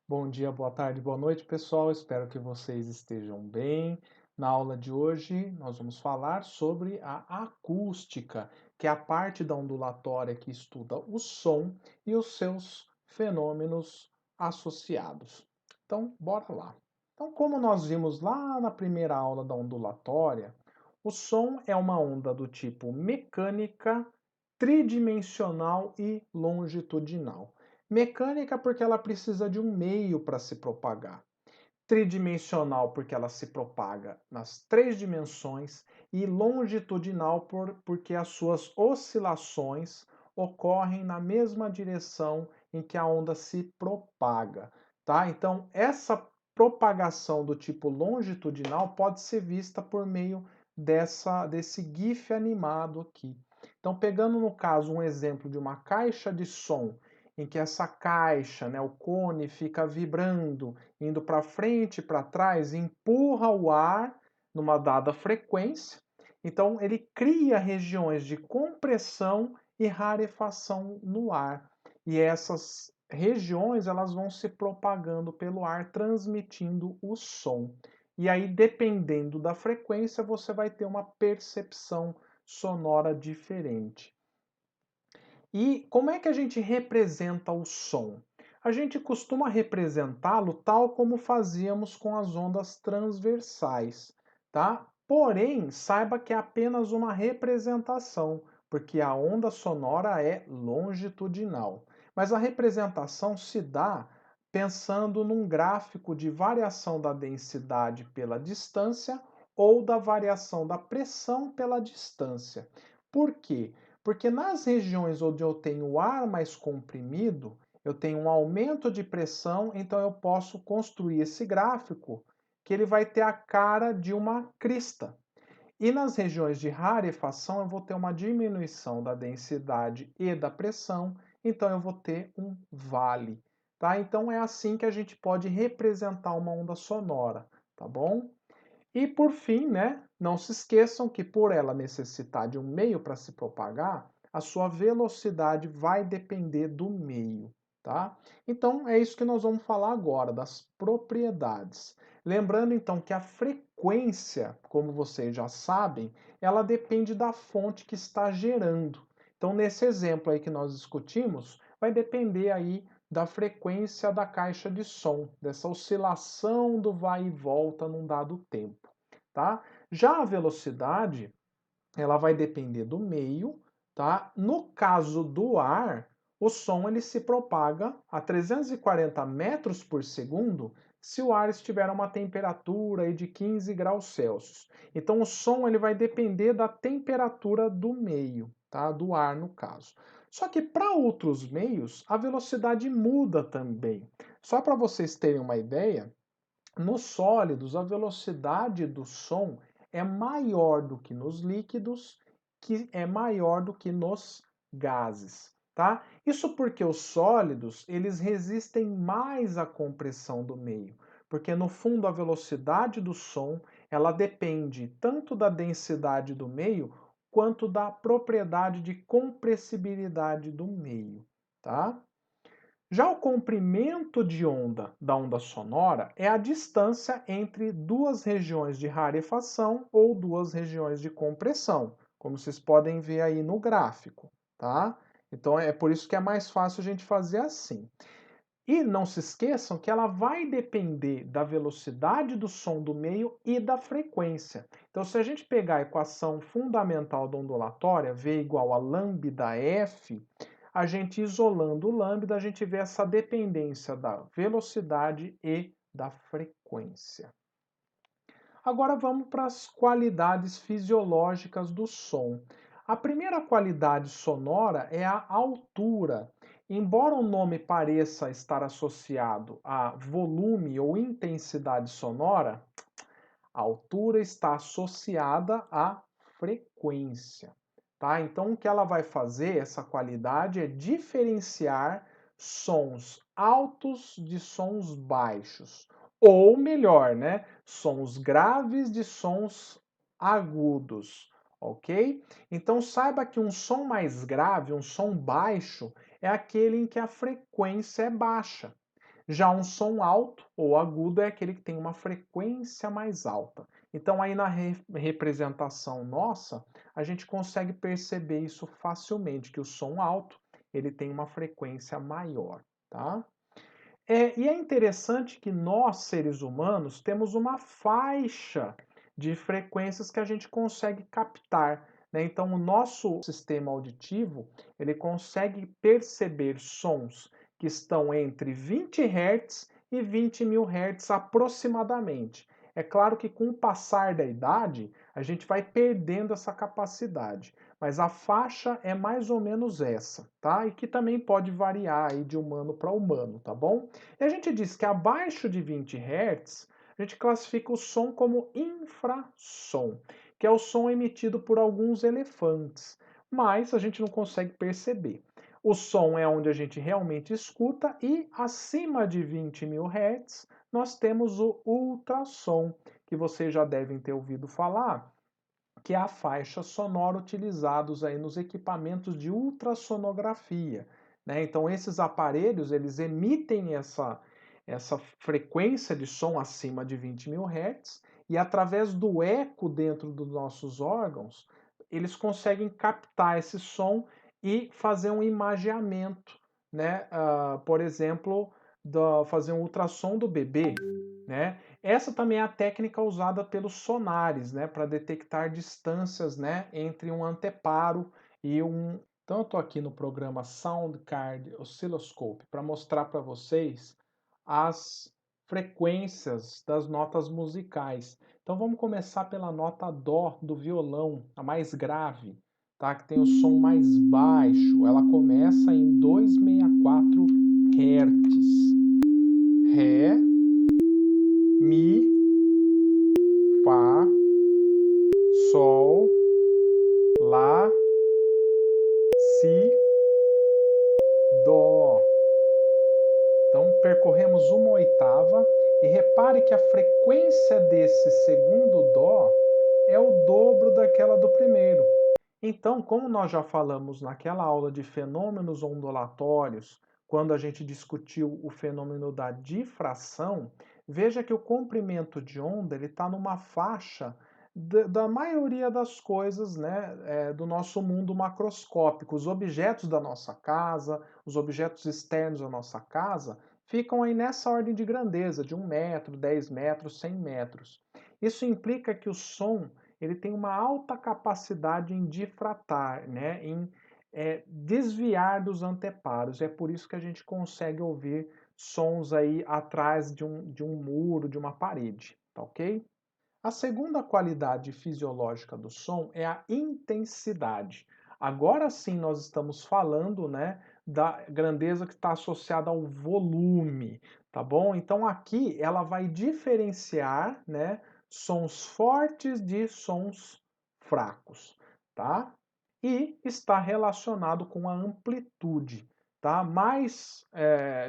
Bom dia, boa tarde, boa noite, pessoal. Espero que vocês estejam bem. Na aula de hoje, nós vamos falar sobre a acústica, que é a parte da ondulatória que estuda o som e os seus fenômenos associados. Então, bora lá. Então, como nós vimos lá na primeira aula da ondulatória, o som é uma onda do tipo mecânica, tridimensional e longitudinal. Mecânica porque ela precisa de um meio para se propagar. Tridimensional porque ela se propaga nas três dimensões e longitudinal porque as suas oscilações ocorrem na mesma direção em que a onda se propaga, tá? Então, essa propagação do tipo longitudinal pode ser vista por meio desse GIF animado aqui. Então, pegando no caso um exemplo de uma caixa de som em que essa caixa, né, o cone fica vibrando, indo para frente e para trás, empurra o ar numa dada frequência. Então, ele cria regiões de compressão e rarefação no ar. E essas regiões elas vão se propagando pelo ar, transmitindo o som. E aí, dependendo da frequência, você vai ter uma percepção sonora diferente. E como é que a gente representa o som? A gente costuma representá-lo tal como fazíamos com as ondas transversais, tá? Porém, saiba que é apenas uma representação, porque a onda sonora é longitudinal. Mas a representação se dá pensando num gráfico de variação da densidade pela distância ou da variação da pressão pela distância. Por quê? Porque nas regiões onde eu tenho o ar mais comprimido, eu tenho um aumento de pressão, então eu posso construir esse gráfico que ele vai ter a cara de uma crista. E nas regiões de rarefação eu vou ter uma diminuição da densidade e da pressão, então eu vou ter um vale, tá? Então é assim que a gente pode representar uma onda sonora, tá bom? E por fim, né, não se esqueçam que por ela necessitar de um meio para se propagar, a sua velocidade vai depender do meio, tá? Então é isso que nós vamos falar agora, das propriedades. Lembrando então que a frequência, como vocês já sabem, ela depende da fonte que está gerando. Então nesse exemplo aí que nós discutimos, vai depender aí da frequência da caixa de som, dessa oscilação do vai e volta num dado tempo, tá? Já a velocidade, ela vai depender do meio, tá? No caso do ar, o som ele se propaga a 340 metros por segundo se o ar estiver a uma temperatura aí de 15 graus Celsius. Então o som ele vai depender da temperatura do meio, tá? Do ar no caso. Só que para outros meios, a velocidade muda também. Só para vocês terem uma ideia, nos sólidos, a velocidade do som é maior do que nos líquidos, que é maior do que nos gases, tá? Isso porque os sólidos, eles resistem mais à compressão do meio, porque no fundo a velocidade do som, ela depende tanto da densidade do meio quanto da propriedade de compressibilidade do meio, tá? Já o comprimento de onda da onda sonora é a distância entre duas regiões de rarefação ou duas regiões de compressão, como vocês podem ver aí no gráfico, tá? Então é por isso que é mais fácil a gente fazer assim. E não se esqueçam que ela vai depender da velocidade do som do meio e da frequência. Então, se a gente pegar a equação fundamental da ondulatória, V igual a lambda F, a gente isolando o lambda, a gente vê essa dependência da velocidade e da frequência. Agora vamos para as qualidades fisiológicas do som. A primeira qualidade sonora é a altura. Embora o nome pareça estar associado a volume ou intensidade sonora, a altura está associada à frequência, tá? Então, o que ela vai fazer, essa qualidade, é diferenciar sons altos de sons baixos. Ou melhor, né? Sons graves de sons agudos, ok? Então, saiba que um som mais grave, um som baixo, é aquele em que a frequência é baixa. Já um som alto ou agudo é aquele que tem uma frequência mais alta. Então, aí na representação nossa, a gente consegue perceber isso facilmente, que o som alto ele tem uma frequência maior, tá? E é interessante que nós, seres humanos, temos uma faixa de frequências que a gente consegue captar, né? Então, o nosso sistema auditivo, ele consegue perceber sons que estão entre 20 Hz e 20.000 Hz aproximadamente. É claro que com o passar da idade, a gente vai perdendo essa capacidade, mas a faixa é mais ou menos essa, tá? E que também pode variar aí de humano para humano, tá bom? E a gente diz que abaixo de 20 Hz, a gente classifica o som como infrassom, que é o som emitido por alguns elefantes, mas a gente não consegue perceber. O som é onde a gente realmente escuta e acima de 20.000 Hz nós temos o ultrassom, que vocês já devem ter ouvido falar, que é a faixa sonora utilizados aí nos equipamentos de ultrassonografia, né? Então esses aparelhos eles emitem essa frequência de som acima de 20.000 Hz e através do eco dentro dos nossos órgãos eles conseguem captar esse som e fazer um imageamento, né? Por exemplo, fazer um ultrassom do bebê, né? Essa também é a técnica usada pelos sonares, né, para detectar distâncias, né, entre um anteparo e um. Então, eu estou aqui no programa Soundcard Oscilloscope para mostrar para vocês as frequências das notas musicais. Então, vamos começar pela nota Dó do violão, a mais grave, tá? Que tem o som mais baixo. Ela começa em 264 Hz. Ré, Mi, Fá, Sol, Lá, Si, Dó. Então, percorremos uma oitava e repare que a frequência desse segundo Dó é o dobro daquela do primeiro. Então, como nós já falamos naquela aula de fenômenos ondulatórios, quando a gente discutiu o fenômeno da difração, veja que o comprimento de onda está numa faixa da maioria das coisas, né, do nosso mundo macroscópico. Os objetos da nossa casa, os objetos externos da nossa casa, ficam aí nessa ordem de grandeza, de 1 metro, 10 metros, 100 metros. Isso implica que o som ele tem uma alta capacidade em difratar, né, em desviar dos anteparos. É por isso que a gente consegue ouvir sons aí atrás de um muro, de uma parede, tá ok? A segunda qualidade fisiológica do som é a intensidade. Agora sim nós estamos falando, né, da grandeza que está associada ao volume, tá bom? Então aqui ela vai diferenciar, né, sons fortes de sons fracos, tá? E está relacionado com a amplitude, tá? Mas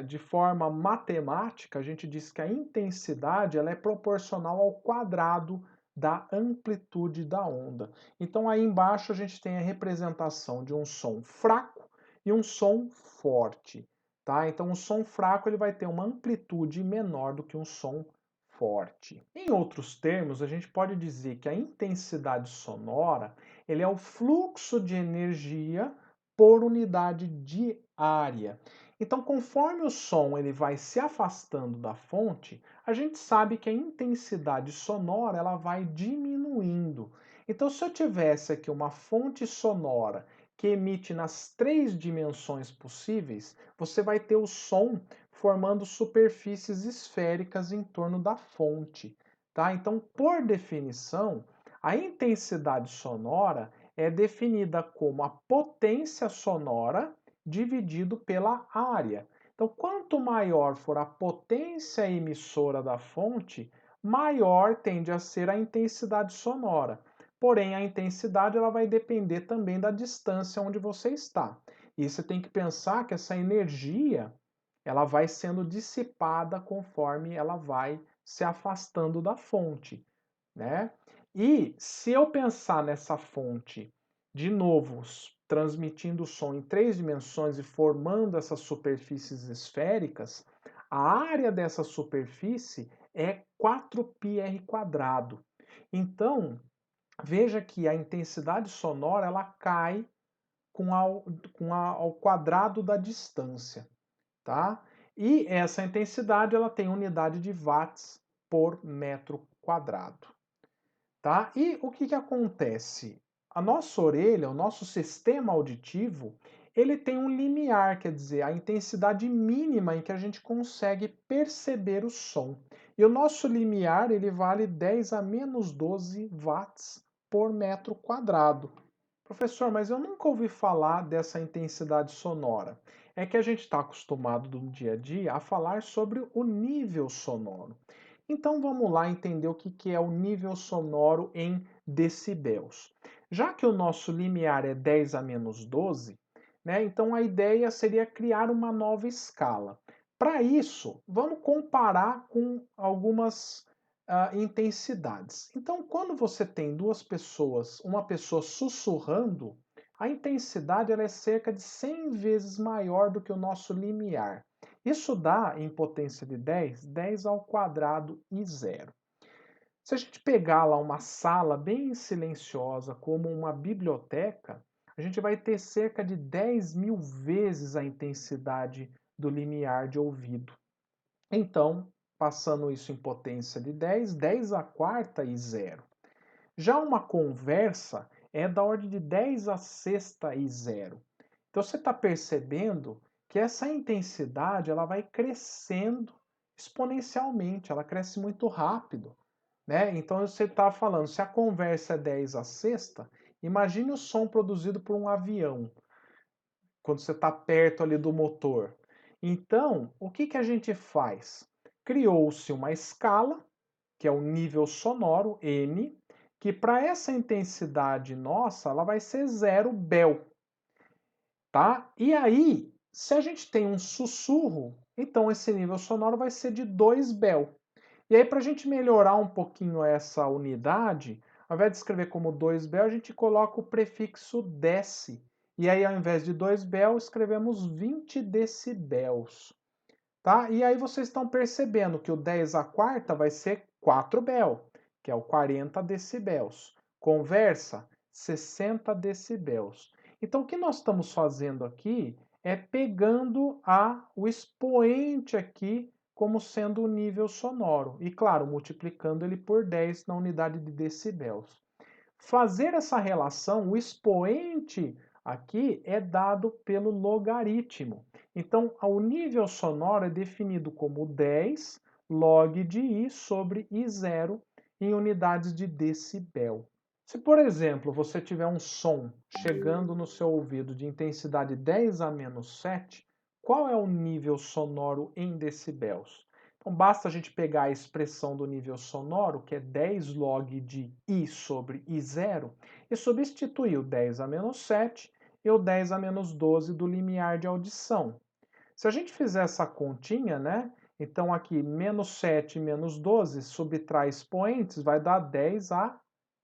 de forma matemática, a gente diz que a intensidade ela é proporcional ao quadrado da amplitude da onda. Então aí embaixo a gente tem a representação de um som fraco e um som forte, tá? Então o som fraco ele vai ter uma amplitude menor do que um som forte. Em outros termos, a gente pode dizer que a intensidade sonora ele é o fluxo de energia por unidade de área. Então, conforme o som ele vai se afastando da fonte, a gente sabe que a intensidade sonora ela vai diminuindo. Então, se eu tivesse aqui uma fonte sonora que emite nas 3 dimensões possíveis, você vai ter o som formando superfícies esféricas em torno da fonte, tá? Então, por definição, a intensidade sonora é definida como a potência sonora dividido pela área. Então, quanto maior for a potência emissora da fonte, maior tende a ser a intensidade sonora. Porém, a intensidade ela vai depender também da distância onde você está. E você tem que pensar que essa energia ela vai sendo dissipada conforme ela vai se afastando da fonte, né? E se eu pensar nessa fonte de novo, transmitindo o som em 3 dimensões e formando essas superfícies esféricas, A área dessa superfície é 4πr². Então, veja que a intensidade sonora ela cai ao quadrado da distância, tá? E essa intensidade ela tem unidade de watts por metro quadrado, tá? E o que acontece? A nossa orelha, o nosso sistema auditivo, ele tem um limiar, quer dizer, a intensidade mínima em que a gente consegue perceber o som. E o nosso limiar, ele vale 10 a menos 12 watts por metro quadrado. Professor, mas eu nunca ouvi falar dessa intensidade sonora. É que a gente está acostumado no dia a dia a falar sobre o nível sonoro. Então vamos lá entender o que é o nível sonoro em decibéis. Já que o nosso limiar é 10 a menos 12, né, então a ideia seria criar uma nova escala. Para isso, vamos comparar com algumas intensidades. Então, quando você tem duas pessoas, uma pessoa sussurrando, a intensidade ela é cerca de 100 vezes maior do que o nosso limiar. Isso dá, em potência de 10, 10 ao quadrado e zero. Se a gente pegar lá uma sala bem silenciosa, como uma biblioteca, a gente vai ter cerca de 10.000 vezes a intensidade do limiar de ouvido. Então, passando isso em potência de 10, 10 à quarta e zero. Já uma conversa é da ordem de 10 à sexta e zero. Então você está percebendo que essa intensidade ela vai crescendo exponencialmente, ela cresce muito rápido, né? Então você está falando, se a conversa é 10 à sexta, imagine o som produzido por um avião quando você está perto ali do motor. Então, o que a gente faz? Criou-se uma escala, que é o nível sonoro, N, que para essa intensidade nossa, ela vai ser 0 Bel, tá? E aí, se a gente tem um sussurro, então esse nível sonoro vai ser de 2 Bel. E aí, para a gente melhorar um pouquinho essa unidade, ao invés de escrever como 2 Bel, a gente coloca o prefixo dec. E aí, ao invés de 2 Bel, escrevemos 20 decibéis. Tá? E aí vocês estão percebendo que o 10 à quarta vai ser 4 Bel, que é o 40 decibéis. Conversa, 60 decibéis. Então, o que nós estamos fazendo aqui é pegando o expoente aqui como sendo o nível sonoro. E, claro, multiplicando ele por 10 na unidade de decibéis. Fazer essa relação, o expoente aqui é dado pelo logaritmo. Então, o nível sonoro é definido como 10 log de I sobre I0 em unidades de decibel. Se, por exemplo, você tiver um som chegando no seu ouvido de intensidade 10 a menos 7, qual é o nível sonoro em decibéis? Então, basta a gente pegar a expressão do nível sonoro, que é 10 log de I sobre I0, e substituir o 10 a menos 7 e o 10 a menos 12 do limiar de audição. Se a gente fizer essa continha, né? Então aqui, menos 7 e menos 12 subtrai expoentes, vai dar 10 a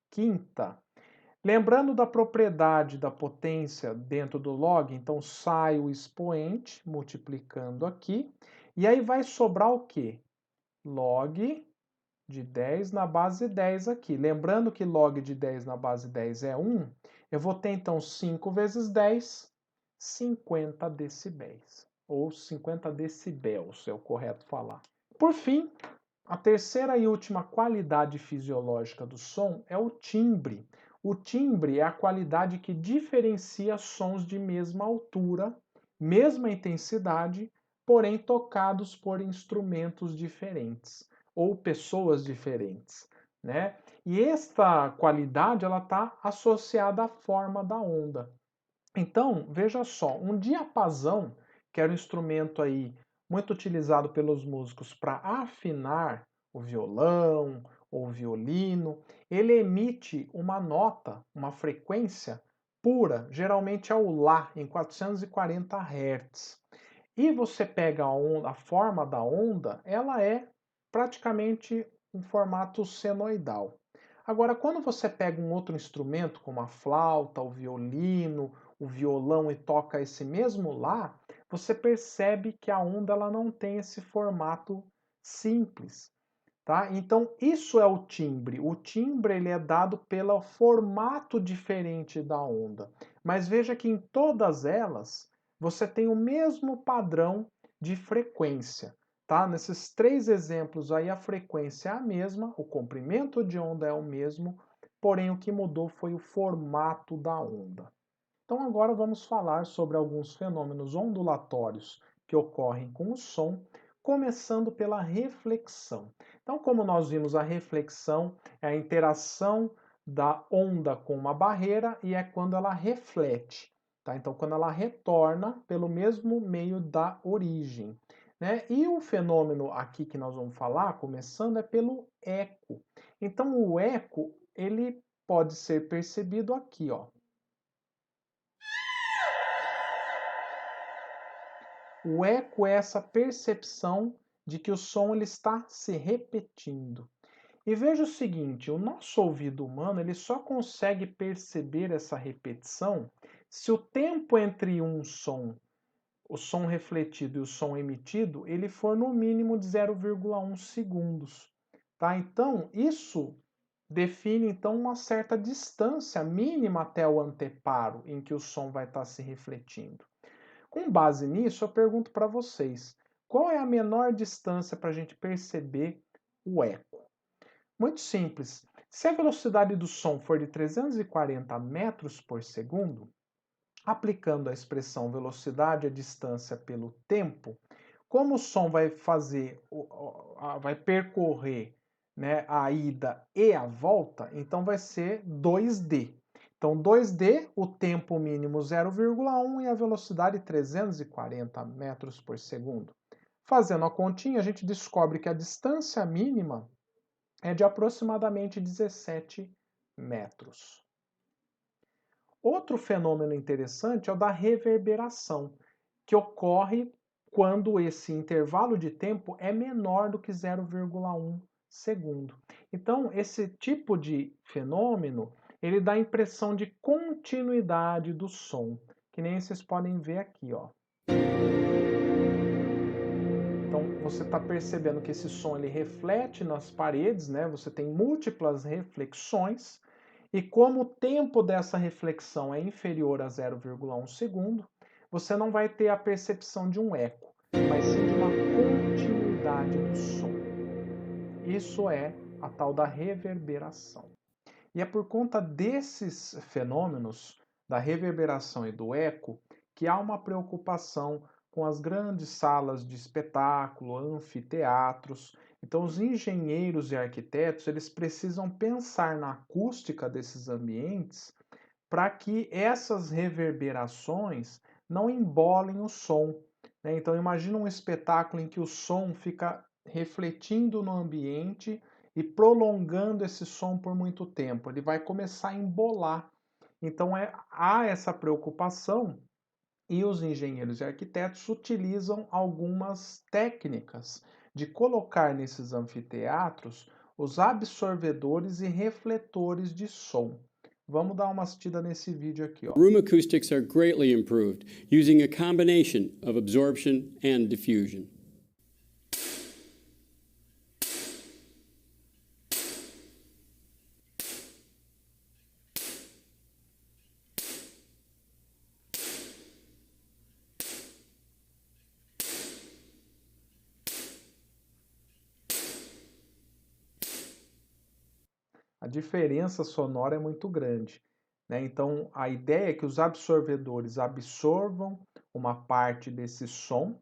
quinta. Lembrando da propriedade da potência dentro do log, então sai o expoente, multiplicando aqui, e aí vai sobrar o quê? Log de 10 na base 10 aqui. Lembrando que log de 10 na base 10 é 1, eu vou ter então 5 vezes 10, 50 decibéis. Ou 50 decibéis, é o correto falar. Por fim, a terceira e última qualidade fisiológica do som é o timbre. O timbre é a qualidade que diferencia sons de mesma altura, mesma intensidade, porém tocados por instrumentos diferentes ou pessoas diferentes, né? E esta qualidade ela está associada à forma da onda. Então, veja só, um diapasão, que era um instrumento aí muito utilizado pelos músicos para afinar o violão ou o violino, ele emite uma nota, uma frequência pura, geralmente é o Lá, em 440 Hz. E você pega a forma da onda, ela é praticamente um formato senoidal. Agora, quando você pega um outro instrumento, como a flauta, o violino, o violão e toca esse mesmo Lá, você percebe que a onda ela não tem esse formato simples, tá? Então isso é o timbre. O timbre ele é dado pelo formato diferente da onda. Mas veja que em todas elas você tem o mesmo padrão de frequência, tá? Nesses três exemplos aí a frequência é a mesma, o comprimento de onda é o mesmo, porém o que mudou foi o formato da onda. Então agora vamos falar sobre alguns fenômenos ondulatórios que ocorrem com o som, começando pela reflexão. Então, como nós vimos, a reflexão é a interação da onda com uma barreira e é quando ela reflete, tá? Então, quando ela retorna pelo mesmo meio da origem, né? E o fenômeno aqui que nós vamos falar, começando, é pelo eco. Então, o eco, ele pode ser percebido aqui, ó. O eco é essa percepção de que o som ele está se repetindo. E veja o seguinte, o nosso ouvido humano ele só consegue perceber essa repetição se o tempo entre o som refletido e o som emitido, ele for no mínimo de 0,1 segundos. Tá? Então, isso define então uma certa distância mínima até o anteparo em que o som vai estar se refletindo. Com base nisso, eu pergunto para vocês: qual é a menor distância para a gente perceber o eco? Muito simples. Se a velocidade do som for de 340 metros por segundo, aplicando a expressão velocidade à distância pelo tempo, como o som vai vai percorrer, né, a ida e a volta, então vai ser 2D. Então 2D, o tempo mínimo 0,1 e a velocidade 340 metros por segundo. Fazendo a continha, a gente descobre que a distância mínima é de aproximadamente 17 metros. Outro fenômeno interessante é o da reverberação, que ocorre quando esse intervalo de tempo é menor do que 0,1 segundo. Então, esse tipo de fenômeno, ele dá a impressão de continuidade do som, que nem vocês podem ver aqui, ó. Então, você está percebendo que esse som ele reflete nas paredes, né? Você tem múltiplas reflexões, e como o tempo dessa reflexão é inferior a 0,1 segundo, você não vai ter a percepção de um eco, mas sim de uma continuidade do som. Isso é a tal da reverberação. E é por conta desses fenômenos, da reverberação e do eco, que há uma preocupação com as grandes salas de espetáculo, anfiteatros. Então, os engenheiros e arquitetos, eles precisam pensar na acústica desses ambientes para que essas reverberações não embolem o som, né? Então, imagina um espetáculo em que o som fica refletindo no ambiente e prolongando esse som por muito tempo. Ele vai começar a embolar. Então, há essa preocupação e os engenheiros e arquitetos utilizam algumas técnicas de colocar nesses anfiteatros os absorvedores e refletores de som. Vamos dar uma assistida nesse vídeo aqui, ó. Room acoustics are greatly improved using a combination of absorption and diffusion. A diferença sonora é muito grande, né? Então, a ideia é que os absorvedores absorvam uma parte desse som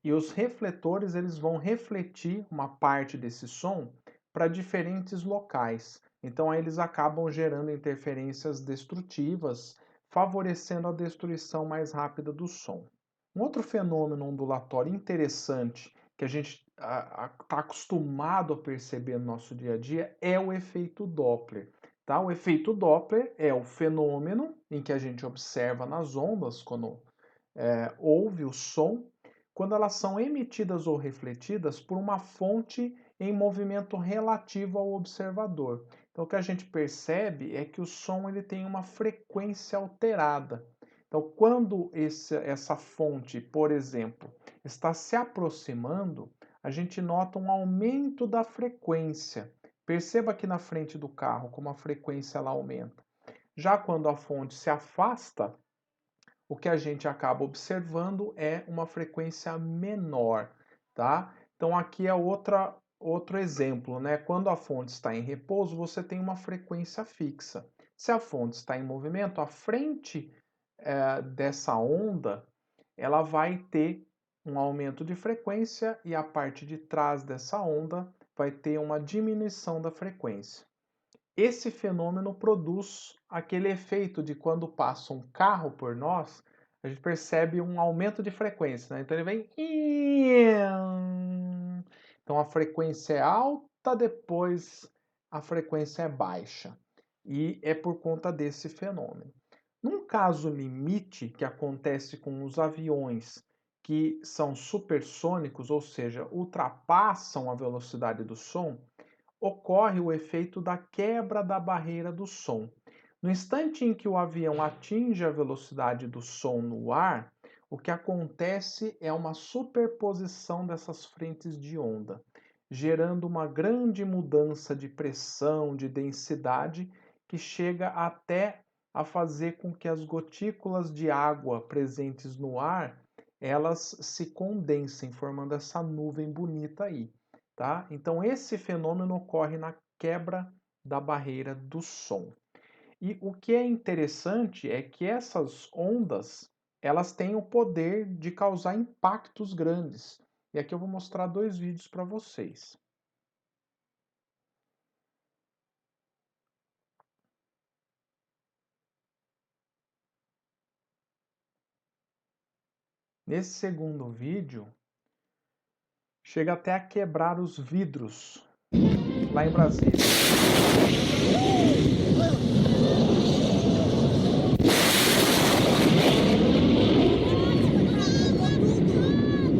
e os refletores eles vão refletir uma parte desse som para diferentes locais. Então, aí eles acabam gerando interferências destrutivas, favorecendo a destruição mais rápida do som. Um outro fenômeno ondulatório interessante que a gente está acostumado a perceber no nosso dia a dia é o efeito Doppler. Tá? O efeito Doppler é o fenômeno em que a gente observa nas ondas quando ouve o som, quando elas são emitidas ou refletidas por uma fonte em movimento relativo ao observador. Então, o que a gente percebe é que o som ele tem uma frequência alterada. Então, quando essa fonte, por exemplo, está se aproximando, a gente nota um aumento da frequência. Perceba aqui na frente do carro como a frequência ela aumenta. Já quando a fonte se afasta, o que a gente acaba observando é uma frequência menor, tá? Então aqui é outro exemplo, né? Quando a fonte está em repouso, você tem uma frequência fixa. Se a fonte está em movimento, a frente dessa onda, ela vai ter um aumento de frequência e a parte de trás dessa onda vai ter uma diminuição da frequência. Esse fenômeno produz aquele efeito de quando passa um carro por nós, a gente percebe um aumento de frequência, né? Então ele vem. Então a frequência é alta, depois a frequência é baixa. E é por conta desse fenômeno. Num caso limite que acontece com os aviões que são supersônicos, ou seja, ultrapassam a velocidade do som, ocorre o efeito da quebra da barreira do som. No instante em que o avião atinge a velocidade do som no ar, o que acontece é uma superposição dessas frentes de onda, gerando uma grande mudança de pressão, de densidade, que chega até a fazer com que as gotículas de água presentes no ar, elas se condensem, formando essa nuvem bonita aí. Tá? Então, esse fenômeno ocorre na quebra da barreira do som. E o que é interessante é que essas ondas, elas têm o poder de causar impactos grandes. E aqui eu vou mostrar dois vídeos para vocês. Nesse segundo vídeo, chega até a quebrar os vidros lá em Brasília.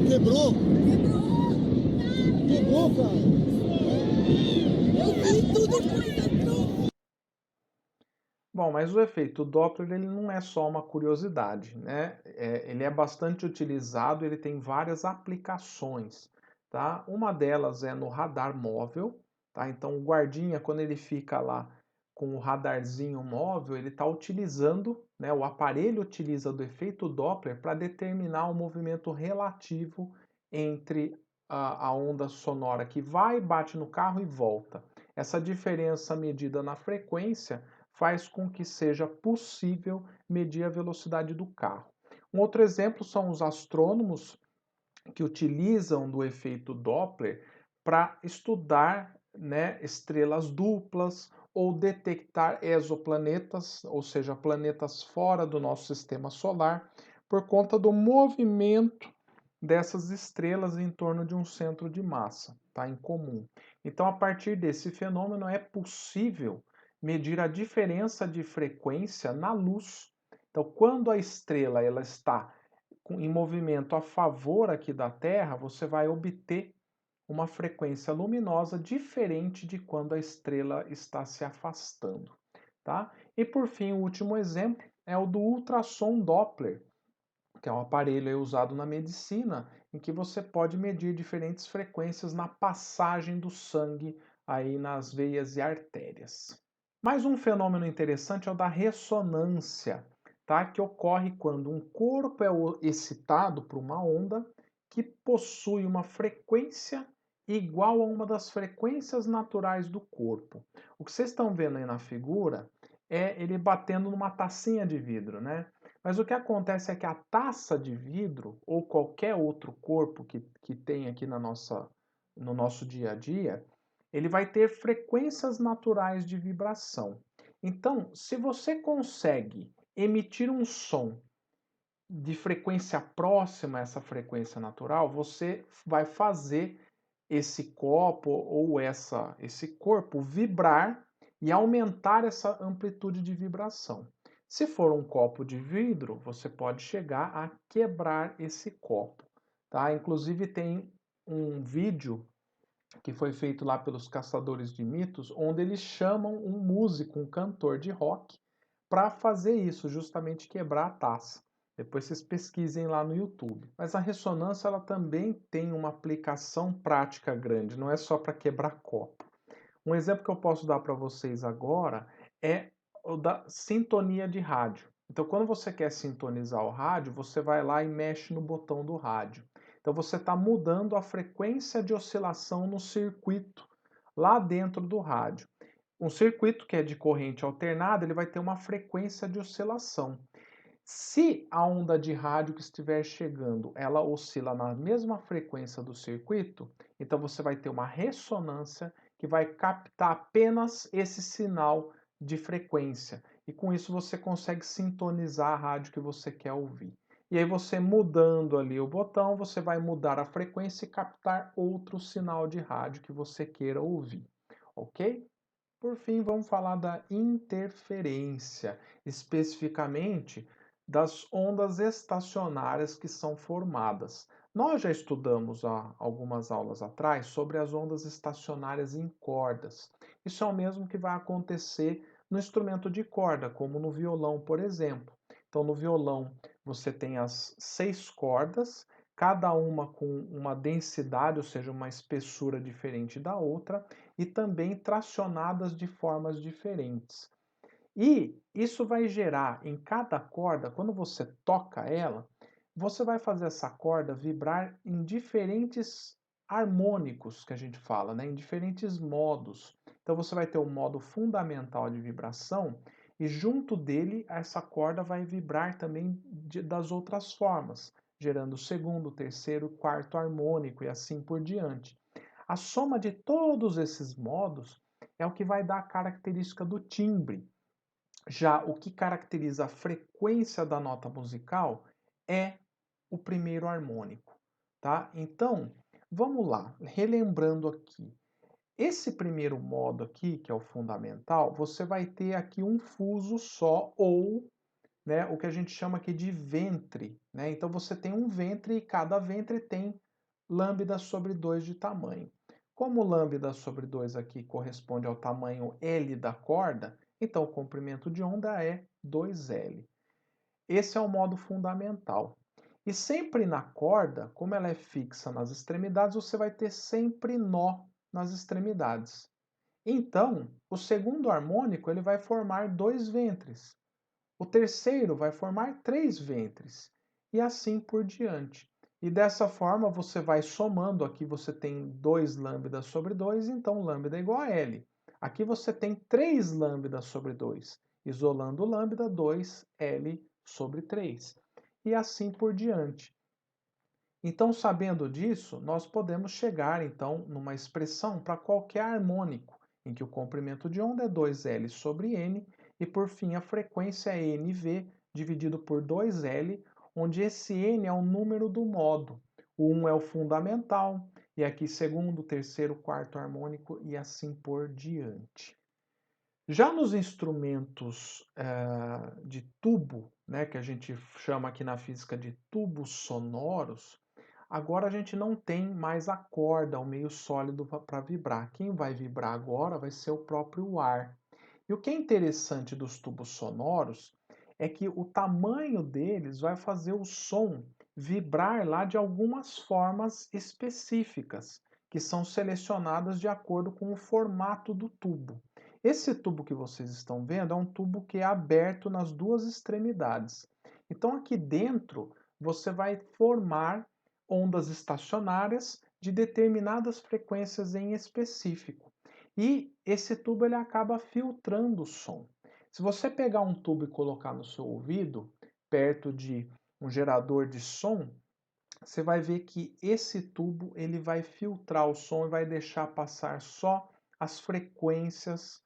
Quebrou? Quebrou, cara? Eu vi tudo quebrou. Bom, mas o efeito Doppler ele não é só uma curiosidade, né? Ele é bastante utilizado, ele tem várias aplicações, tá? Uma delas é no radar móvel, tá? Então o guardinha, quando ele fica lá com o radarzinho móvel, ele está utilizando, né? O aparelho utiliza do efeito Doppler para determinar o movimento relativo entre a onda sonora que vai, bate no carro e volta. Essa diferença medida na frequência faz com que seja possível medir a velocidade do carro. Um outro exemplo são os astrônomos que utilizam do efeito Doppler para estudar, né, estrelas duplas ou detectar exoplanetas, ou seja, planetas fora do nosso sistema solar, por conta do movimento dessas estrelas em torno de um centro de massa, tá, em comum. Então, a partir desse fenômeno é possível medir a diferença de frequência na luz. Então, quando a estrela ela está em movimento a favor aqui da Terra, você vai obter uma frequência luminosa diferente de quando a estrela está se afastando, tá? E por fim, o último exemplo é o do ultrassom Doppler, que é um aparelho usado na medicina, em que você pode medir diferentes frequências na passagem do sangue aí nas veias e artérias. Mais um fenômeno interessante é o da ressonância, tá? Que ocorre quando um corpo é excitado por uma onda que possui uma frequência igual a uma das frequências naturais do corpo. O que vocês estão vendo aí na figura é ele batendo numa tacinha de vidro, né? Mas o que acontece é que a taça de vidro ou qualquer outro corpo que tem aqui no nosso dia a dia, ele vai ter frequências naturais de vibração. Então, se você consegue emitir um som de frequência próxima a essa frequência natural, você vai fazer esse copo ou esse corpo vibrar e aumentar essa amplitude de vibração. Se for um copo de vidro, você pode chegar a quebrar esse copo, tá? Inclusive tem um vídeo que foi feito lá pelos Caçadores de Mitos, onde eles chamam um músico, um cantor de rock, para fazer isso, justamente quebrar a taça. Depois vocês pesquisem lá no YouTube. Mas a ressonância ela também tem uma aplicação prática grande, não é só para quebrar copo. Um exemplo que eu posso dar para vocês agora é o da sintonia de rádio. Então, quando você quer sintonizar o rádio, você vai lá e mexe no botão do rádio. Então, você está mudando a frequência de oscilação no circuito lá dentro do rádio. Um circuito que é de corrente alternada, ele vai ter uma frequência de oscilação. Se a onda de rádio que estiver chegando, ela oscila na mesma frequência do circuito, então você vai ter uma ressonância que vai captar apenas esse sinal de frequência. E com isso você consegue sintonizar a rádio que você quer ouvir. E aí você mudando ali o botão, você vai mudar a frequência e captar outro sinal de rádio que você queira ouvir, ok? Por fim, vamos falar da interferência, especificamente das ondas estacionárias que são formadas. Nós já estudamos há algumas aulas atrás sobre as ondas estacionárias em cordas. Isso é o mesmo que vai acontecer no instrumento de corda, como no violão, por exemplo. Então, no violão, você tem as 6 cordas, cada uma com uma densidade, ou seja, uma espessura diferente da outra, e também tracionadas de formas diferentes. E isso vai gerar em cada corda, quando você toca ela, você vai fazer essa corda vibrar em diferentes harmônicos, que a gente fala, né? Em diferentes modos. Então você vai ter o modo fundamental de vibração e junto dele essa corda vai vibrar também das outras formas, gerando o segundo, terceiro, quarto harmônico e assim por diante. A soma de todos esses modos é o que vai dar a característica do timbre. Já o que caracteriza a frequência da nota musical é o primeiro harmônico, tá? Então, vamos lá, relembrando aqui. Esse primeiro modo aqui, que é o fundamental, você vai ter aqui um fuso só ou, né, o que a gente chama aqui de ventre, né? Então você tem um ventre e cada ventre tem lambda sobre 2 de tamanho. Como lambda sobre 2 aqui corresponde ao tamanho L da corda, então o comprimento de onda é 2L. Esse é o modo fundamental. E sempre na corda, como ela é fixa nas extremidades, você vai ter sempre nó nas extremidades. Então, o segundo harmônico ele vai formar 2 ventres. O terceiro vai formar 3 ventres. E assim por diante. E dessa forma você vai somando, aqui você tem 2 lambda sobre 2, então lambda é igual a L. Aqui você tem 3 lambda sobre 2, isolando o lambda, 2L sobre 3. E assim por diante. Então, sabendo disso, nós podemos chegar então numa expressão para qualquer harmônico, em que o comprimento de onda é 2L sobre N e por fim a frequência é NV dividido por 2L, onde esse N é o número do modo. O 1 é o fundamental, e aqui segundo, terceiro, quarto harmônico e assim por diante. Já nos instrumentos de tubo, né, que a gente chama aqui na física de tubos sonoros, agora a gente não tem mais a corda, o meio sólido para vibrar. Quem vai vibrar agora vai ser o próprio ar. E o que é interessante dos tubos sonoros é que o tamanho deles vai fazer o som vibrar lá de algumas formas específicas, que são selecionadas de acordo com o formato do tubo. Esse tubo que vocês estão vendo é um tubo que é aberto nas duas extremidades. Então aqui dentro você vai formar ondas estacionárias de determinadas frequências em específico. E esse tubo ele acaba filtrando o som. Se você pegar um tubo e colocar no seu ouvido, perto de um gerador de som, você vai ver que esse tubo ele vai filtrar o som e vai deixar passar só as frequências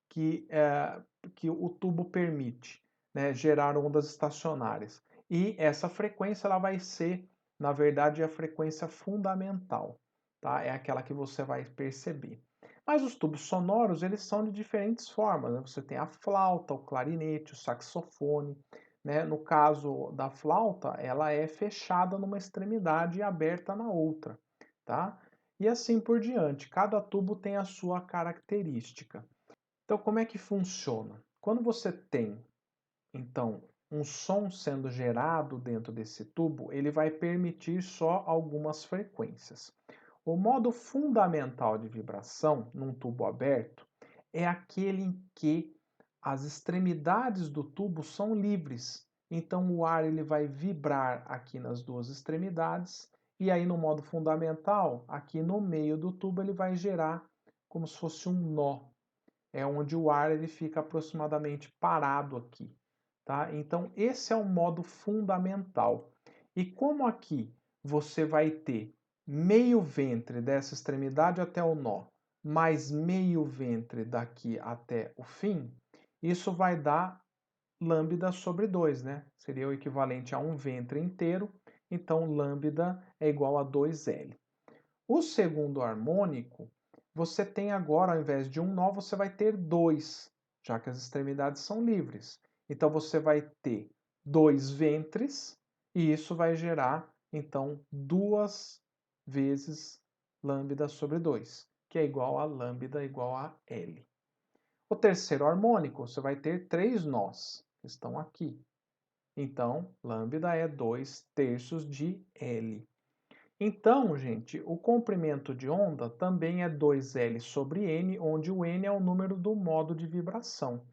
que o tubo permite, né, gerar ondas estacionárias. E essa frequência ela vai ser, na verdade, a frequência fundamental, tá? É aquela que você vai perceber. Mas os tubos sonoros eles são de diferentes formas, né? Você tem a flauta, o clarinete, o saxofone, né? No caso da flauta, ela é fechada numa extremidade e aberta na outra, tá? E assim por diante. Cada tubo tem a sua característica. Então, como é que funciona? Quando você tem Então, um som sendo gerado dentro desse tubo, ele vai permitir só algumas frequências. O modo fundamental de vibração num tubo aberto é aquele em que as extremidades do tubo são livres. Então o ar ele vai vibrar aqui nas duas extremidades e aí no modo fundamental, aqui no meio do tubo ele vai gerar como se fosse um nó. É onde o ar ele fica aproximadamente parado aqui, tá? Então esse é o modo fundamental. E como aqui você vai ter meio ventre dessa extremidade até o nó, mais meio ventre daqui até o fim, isso vai dar lambda sobre 2, né? Seria o equivalente a um ventre inteiro, então lambda é igual a 2L. O segundo harmônico, você tem agora, ao invés de um nó, você vai ter dois, já que as extremidades são livres. Então você vai ter dois ventres, e isso vai gerar, então, 2 vezes lambda sobre 2, que é igual a lambda igual a L. O terceiro harmônico, você vai ter 3 nós, que estão aqui. Então, lambda é 2/3 de L. Então, gente, o comprimento de onda também é 2L sobre N, onde o N é o número do modo de vibração.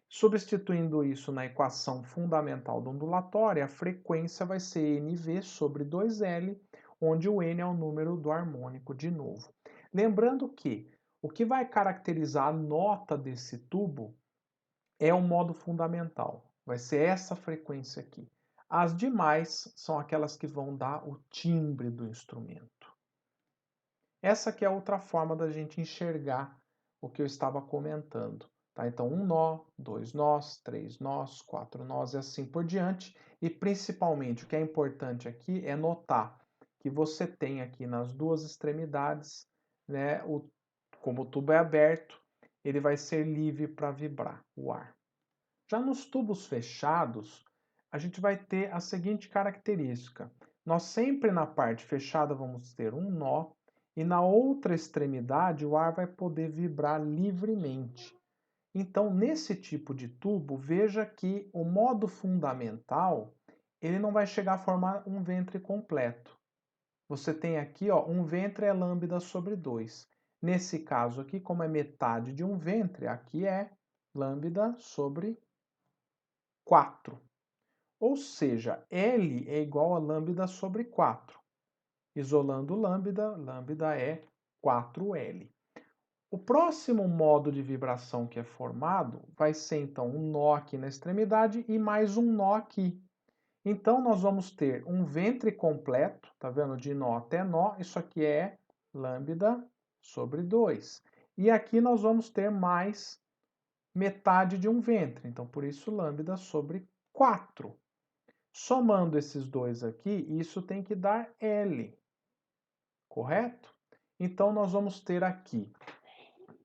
Substituindo isso na equação fundamental da ondulatória, a frequência vai ser NV sobre 2L, onde o N é o número do harmônico de novo. Lembrando que o que vai caracterizar a nota desse tubo é o modo fundamental. Vai ser essa frequência aqui. As demais são aquelas que vão dar o timbre do instrumento. Essa aqui é outra forma da gente enxergar o que eu estava comentando. Tá? Então, um nó, 2 nós, 3 nós, 4 nós e assim por diante. E principalmente o que é importante aqui é notar que você tem aqui nas duas extremidades, né, como o tubo é aberto, ele vai ser livre para vibrar o ar. Já nos tubos fechados, a gente vai ter a seguinte característica. Nós sempre na parte fechada vamos ter um nó e na outra extremidade o ar vai poder vibrar livremente. Então, nesse tipo de tubo, veja que o modo fundamental, ele não vai chegar a formar um ventre completo. Você tem aqui, ó, um ventre é lambda sobre 2. Nesse caso aqui, como é metade de um ventre, aqui é lambda sobre 4. Ou seja, L é igual a lambda sobre 4. Isolando lambda, lambda é 4L. O próximo modo de vibração que é formado vai ser então um nó aqui na extremidade e mais um nó aqui. Então nós vamos ter um ventre completo, tá vendo? De nó até nó, isso aqui é lambda sobre 2. E aqui nós vamos ter mais metade de um ventre, então por isso lambda sobre 4. Somando esses dois aqui, isso tem que dar L, correto? Então, nós vamos ter aqui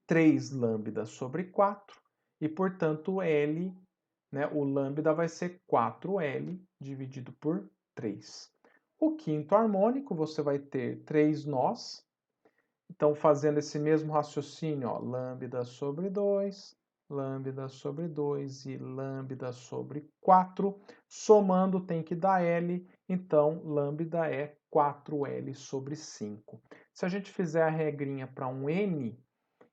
3 lambda sobre 4 e, portanto, L, né, o lambda vai ser 4L dividido por 3. O quinto harmônico, você vai ter 3 nós. Então, fazendo esse mesmo raciocínio, ó, lambda sobre 2, lambda sobre 2 e lambda sobre 4. Somando tem que dar L, então lambda é 4L sobre 5. Se a gente fizer a regrinha para um N,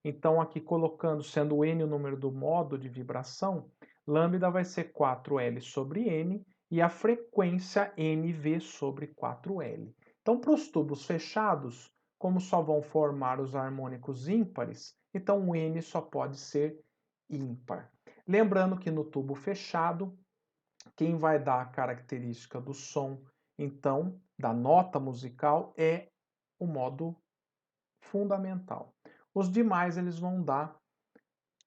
então aqui colocando, sendo o N o número do modo de vibração, lambda vai ser 4L sobre N e a frequência NV sobre 4L. Então, para os tubos fechados, como só vão formar os harmônicos ímpares, então o N só pode ser ímpar. Lembrando que no tubo fechado, quem vai dar a característica do som, então, da nota musical, é o modo fundamental. Os demais eles vão dar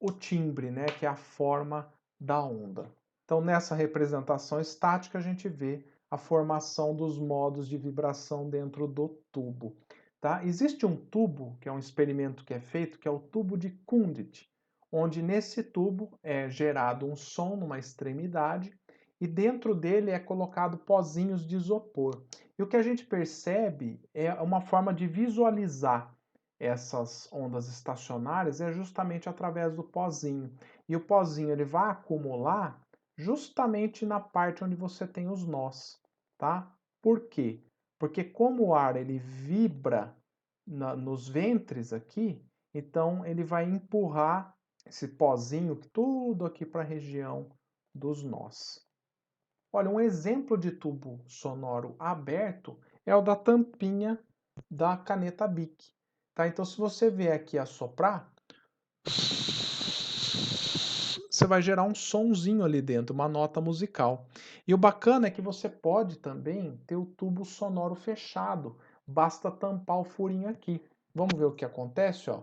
o timbre, né, que é a forma da onda. Então, nessa representação estática, a gente vê a formação dos modos de vibração dentro do tubo. Tá? Existe um tubo, que é um experimento que é feito, que é o tubo de Kundit, onde nesse tubo é gerado um som numa extremidade e dentro dele é colocado pozinhos de isopor. E o que a gente percebe é uma forma de visualizar essas ondas estacionárias é justamente através do pozinho. E o pozinho ele vai acumular justamente na parte onde você tem os nós, tá? Por quê? Porque como o ar ele vibra nos ventres aqui, então ele vai empurrar esse pozinho tudo aqui para a região dos nós. Olha, um exemplo de tubo sonoro aberto é o da tampinha da caneta Bic, tá? Então, se você vier aqui assoprar, você vai gerar um sonzinho ali dentro, uma nota musical. E o bacana é que você pode também ter o tubo sonoro fechado, basta tampar o furinho aqui. Vamos ver o que acontece, ó.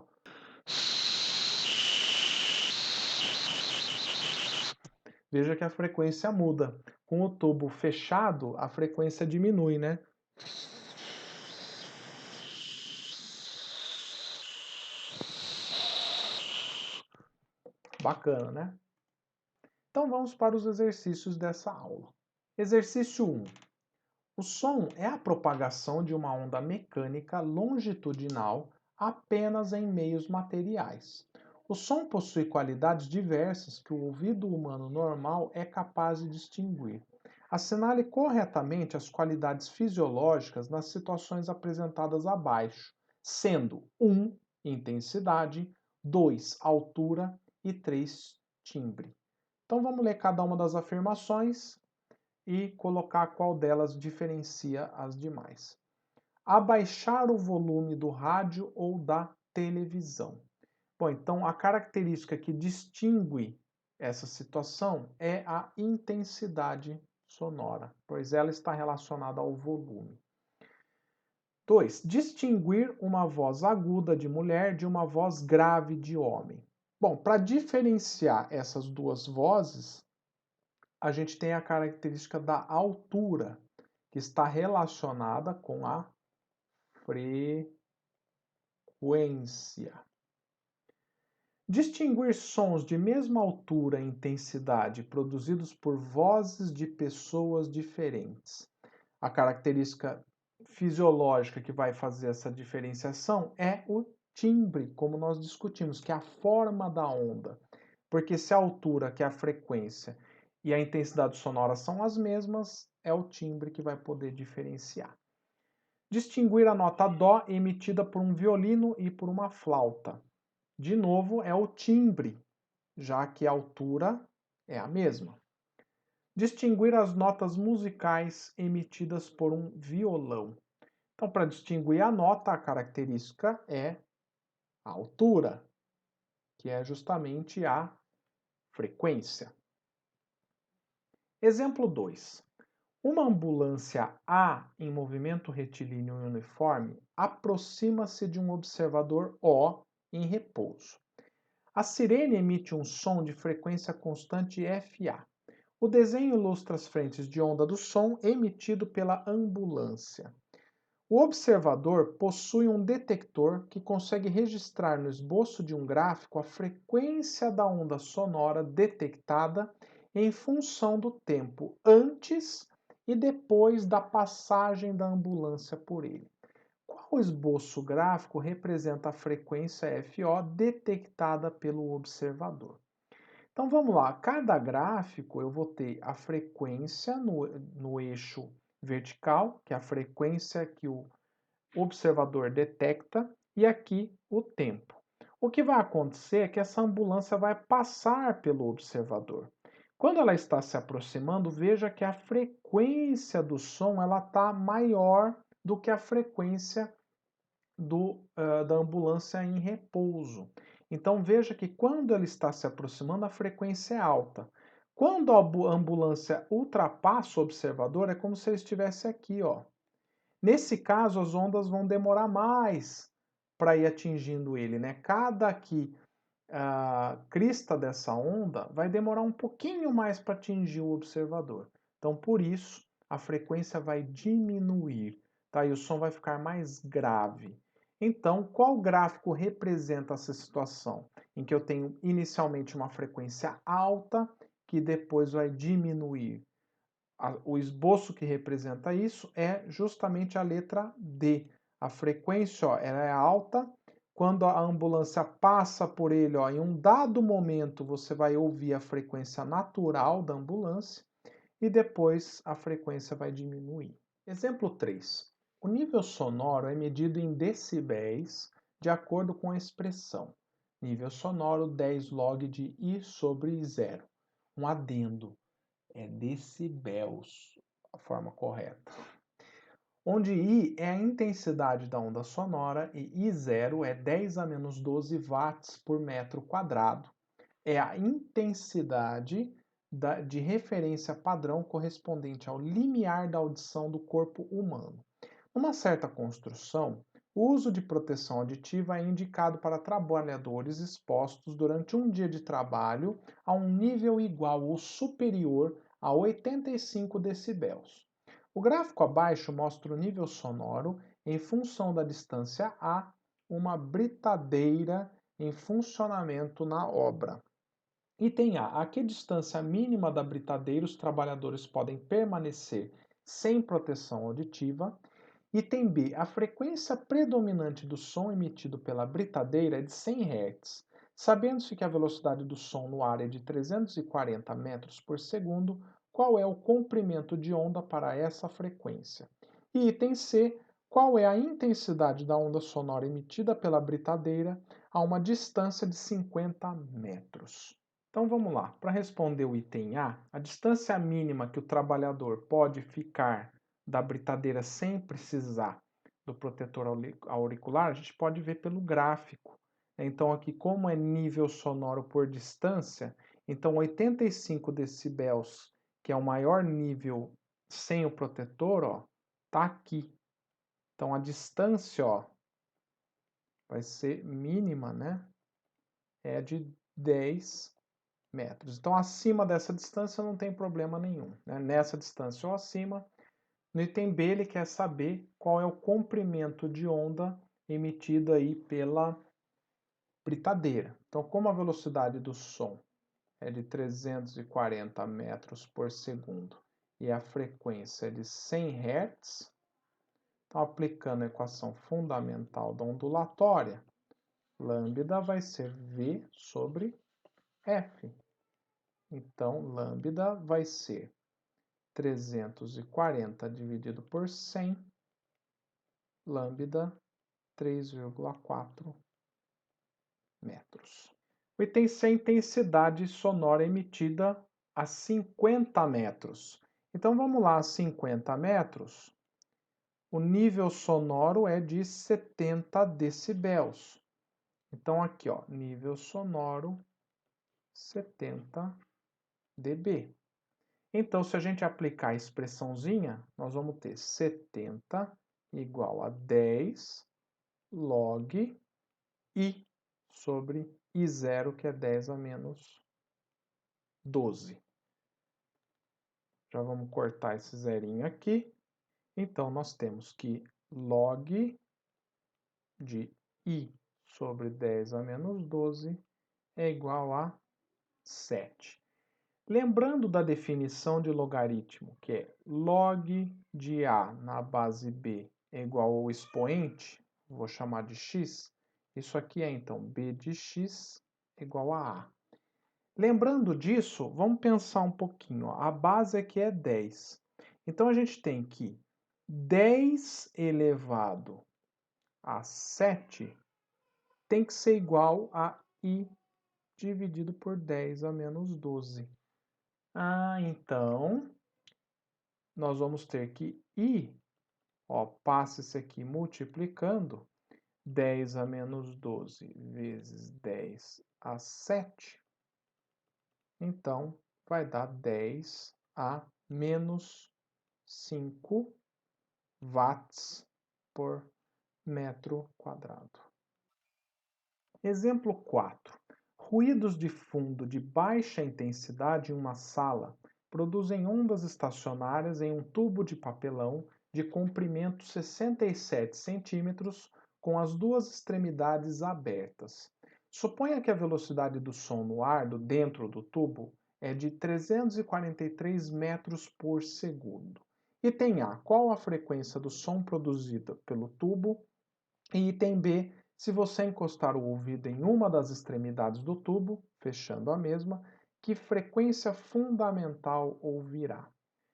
Veja que a frequência muda. Com o tubo fechado, a frequência diminui, né? Bacana, né? Então vamos para os exercícios dessa aula. Exercício 1. O som é a propagação de uma onda mecânica longitudinal apenas em meios materiais. O som possui qualidades diversas que o ouvido humano normal é capaz de distinguir. Assinale corretamente as qualidades fisiológicas nas situações apresentadas abaixo, sendo 1. Intensidade, 2. Altura e 3. Timbre. Então vamos ler cada uma das afirmações e colocar qual delas diferencia as demais. Abaixar o volume do rádio ou da televisão. Bom, então a característica que distingue essa situação é a intensidade sonora, pois ela está relacionada ao volume. 2. Distinguir uma voz aguda de mulher de uma voz grave de homem. Bom, para diferenciar essas duas vozes, a gente tem a característica da altura, que está relacionada com a frequência. Distinguir sons de mesma altura e intensidade produzidos por vozes de pessoas diferentes. A característica fisiológica que vai fazer essa diferenciação é o timbre, como nós discutimos, que é a forma da onda. Porque se a altura, que é a frequência, e a intensidade sonora são as mesmas, é o timbre que vai poder diferenciar. Distinguir a nota Dó emitida por um violino e por uma flauta. De novo, é o timbre, já que a altura é a mesma. Distinguir as notas musicais emitidas por um violão. Então, para distinguir a nota, a característica é a altura, que é justamente a frequência. Exemplo 2. Uma ambulância A em movimento retilíneo e uniforme aproxima-se de um observador O em repouso. A sirene emite um som de frequência constante FA. O desenho ilustra as frentes de onda do som emitido pela ambulância. O observador possui um detector que consegue registrar no esboço de um gráfico a frequência da onda sonora detectada em função do tempo antes e depois da passagem da ambulância por ele. Qual esboço gráfico representa a frequência FO detectada pelo observador? Então vamos lá, cada gráfico eu vou ter a frequência no eixo vertical, que é a frequência que o observador detecta, e aqui o tempo. O que vai acontecer é que essa ambulância vai passar pelo observador. Quando ela está se aproximando, veja que a frequência do som ela está maior do que a frequência da ambulância em repouso. Então veja que quando ela está se aproximando, a frequência é alta. Quando a ambulância ultrapassa o observador, é como se ele estivesse aqui, ó. Nesse caso, as ondas vão demorar mais para ir atingindo ele, né? Cada aqui crista dessa onda vai demorar um pouquinho mais para atingir o observador. Então, por isso, a frequência vai diminuir, tá? E o som vai ficar mais grave. Então, qual gráfico representa essa situação? Em que eu tenho inicialmente uma frequência alta, que depois vai diminuir. O esboço que representa isso é justamente a letra D. A frequência, ó, ela é alta quando a ambulância passa por ele, ó, em um dado momento você vai ouvir a frequência natural da ambulância e depois a frequência vai diminuir. Exemplo 3. O nível sonoro é medido em decibéis de acordo com a expressão. Nível sonoro 10 log de I sobre 0. Um adendo, é decibéis, a forma correta. Onde I é a intensidade da onda sonora e I0 é 10 a menos 12 watts por metro quadrado. É a intensidade de referência padrão correspondente ao limiar da audição do corpo humano. Numa certa construção, o uso de proteção auditiva é indicado para trabalhadores expostos durante um dia de trabalho a um nível igual ou superior a 85 decibéis. O gráfico abaixo mostra o nível sonoro em função da distância a uma britadeira em funcionamento na obra. Item A. A que distância mínima da britadeira os trabalhadores podem permanecer sem proteção auditiva? Item B. A frequência predominante do som emitido pela britadeira é de 100 Hz. Sabendo-se que a velocidade do som no ar é de 340 metros por segundo, qual é o comprimento de onda para essa frequência? E item C. Qual é a intensidade da onda sonora emitida pela britadeira a uma distância de 50 metros? Então vamos lá. Para responder o item a distância mínima que o trabalhador pode ficar da britadeira sem precisar do protetor auricular, a gente pode ver pelo gráfico. Então aqui, como é nível sonoro por distância, então 85 decibéis, que é o maior nível sem o protetor, ó, tá aqui. Então a distância, ó, vai ser mínima, né? É de 10 metros. Então, acima dessa distância não tem problema nenhum, né? Nessa distância ou acima. No item B, ele quer saber qual é o comprimento de onda emitido aí pela britadeira. Então, como a velocidade do som é de 340 metros por segundo e a frequência é de 100 Hz, então, aplicando a equação fundamental da ondulatória, lambda vai ser V sobre F. Então, lambda vai ser 340 dividido por 100, lambda 3,4 metros. O item C é intensidade sonora emitida a 50 metros. Então vamos lá, a 50 metros, o nível sonoro é de 70 decibéis. Então aqui, ó, nível sonoro 70 dB. Então, se a gente aplicar a expressãozinha, nós vamos ter 70 igual a 10 log I sobre I0, que é 10 a menos 12. Já vamos cortar esse zerinho aqui. Então, nós temos que log de I sobre 10 a menos 12 é igual a 7. Lembrando da definição de logaritmo, que é log de A na base B é igual ao expoente, vou chamar de x, isso aqui é então B de x igual a A. Lembrando disso, vamos pensar um pouquinho. Ó. A base aqui é 10. Então a gente tem que 10 elevado a 7 tem que ser igual a I dividido por 10 a menos 12. Então, nós vamos ter que I, ó, passa isso aqui multiplicando, 10 a menos 12 vezes 10 a 7. Então, vai dar 10 a menos 5 watts por metro quadrado. Exemplo 4. Ruídos de fundo de baixa intensidade em uma sala produzem ondas estacionárias em um tubo de papelão de comprimento 67 centímetros com as duas extremidades abertas. Suponha que a velocidade do som no ar dentro do tubo é de 343 metros por segundo. Item A. Qual a frequência do som produzida pelo tubo? E item B. se você encostar o ouvido em uma das extremidades do tubo, fechando a mesma, que frequência fundamental ouvirá?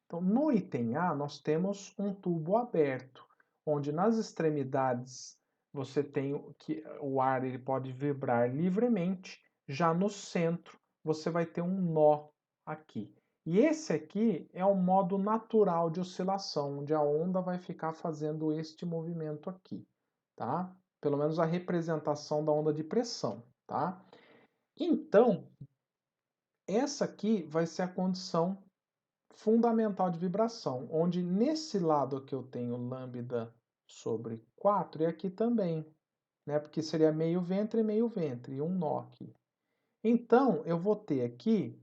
Então, no item A, nós temos um tubo aberto, onde nas extremidades você tem que o ar ele pode vibrar livremente, já no centro você vai ter um nó aqui. E esse aqui é o modo natural de oscilação, onde a onda vai ficar fazendo este movimento aqui, tá? Pelo menos a representação da onda de pressão, tá? Então, essa aqui vai ser a condição fundamental de vibração, onde nesse lado aqui eu tenho lambda sobre 4 e aqui também, né? Porque seria meio ventre e um nó aqui. Então, eu vou ter aqui,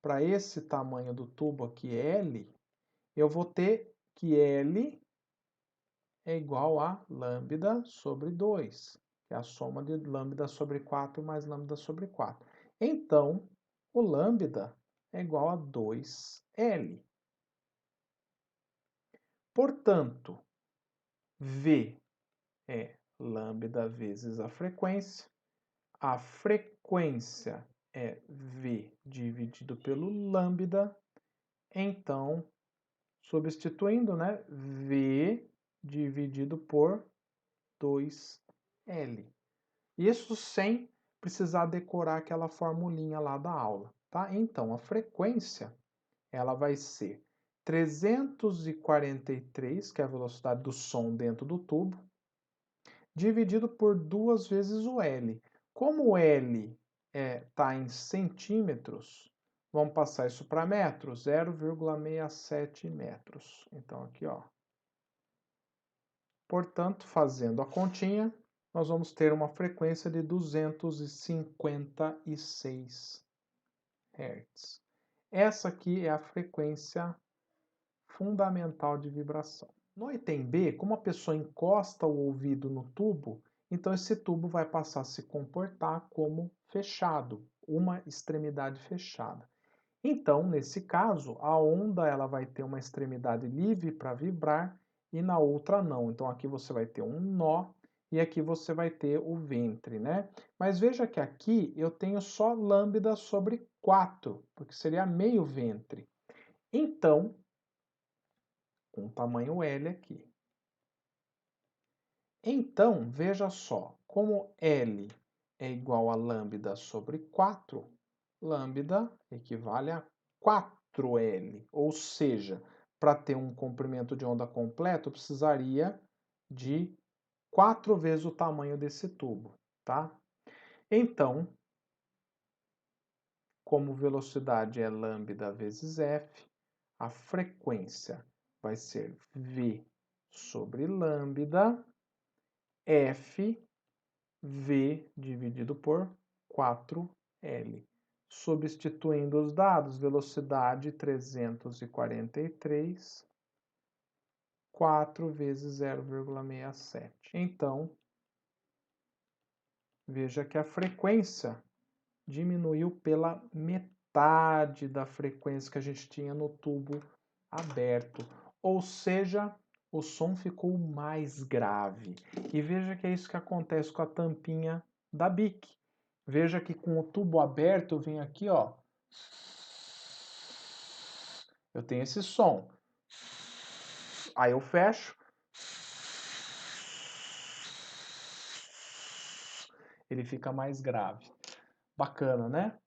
para esse tamanho do tubo aqui, L, eu vou ter que L é igual a lambda sobre 2, que é a soma de lambda sobre 4 mais lambda sobre 4. Então, o lambda é igual a 2L. Portanto, V é lambda vezes a frequência é V dividido pelo lambda, então, substituindo, né, V dividido por 2L. Isso sem precisar decorar aquela formulinha lá da aula, tá? Então, a frequência, ela vai ser 343, que é a velocidade do som dentro do tubo, dividido por 2 vezes o L. Como o L está em centímetros, vamos passar isso para metros, 0,67 metros. Então, aqui, ó. Portanto, fazendo a continha, nós vamos ter uma frequência de 256 Hz. Essa aqui é a frequência fundamental de vibração. No item B, como a pessoa encosta o ouvido no tubo, então esse tubo vai passar a se comportar como fechado, uma extremidade fechada. Então, nesse caso, a onda ela vai ter uma extremidade livre para vibrar e na outra não. Então aqui você vai ter um nó e aqui você vai ter o ventre, né? Mas veja que aqui eu tenho só lambda sobre 4, porque seria meio ventre. Então, com tamanho L aqui. Então, veja só, como L é igual a lambda sobre 4, lambda equivale a 4L, ou seja, para ter um comprimento de onda completo, eu precisaria de 4 vezes o tamanho desse tubo, tá? Então, como velocidade é lambda vezes F, a frequência vai ser V sobre lambda F V dividido por 4L. Substituindo os dados, velocidade 343, 4 vezes 0,67. Então, veja que a frequência diminuiu pela metade da frequência que a gente tinha no tubo aberto. Ou seja, o som ficou mais grave. E veja que é isso que acontece com a tampinha da BIC. Veja que com o tubo aberto, eu venho aqui, ó. Eu tenho esse som. Aí eu fecho. Ele fica mais grave. Bacana, né?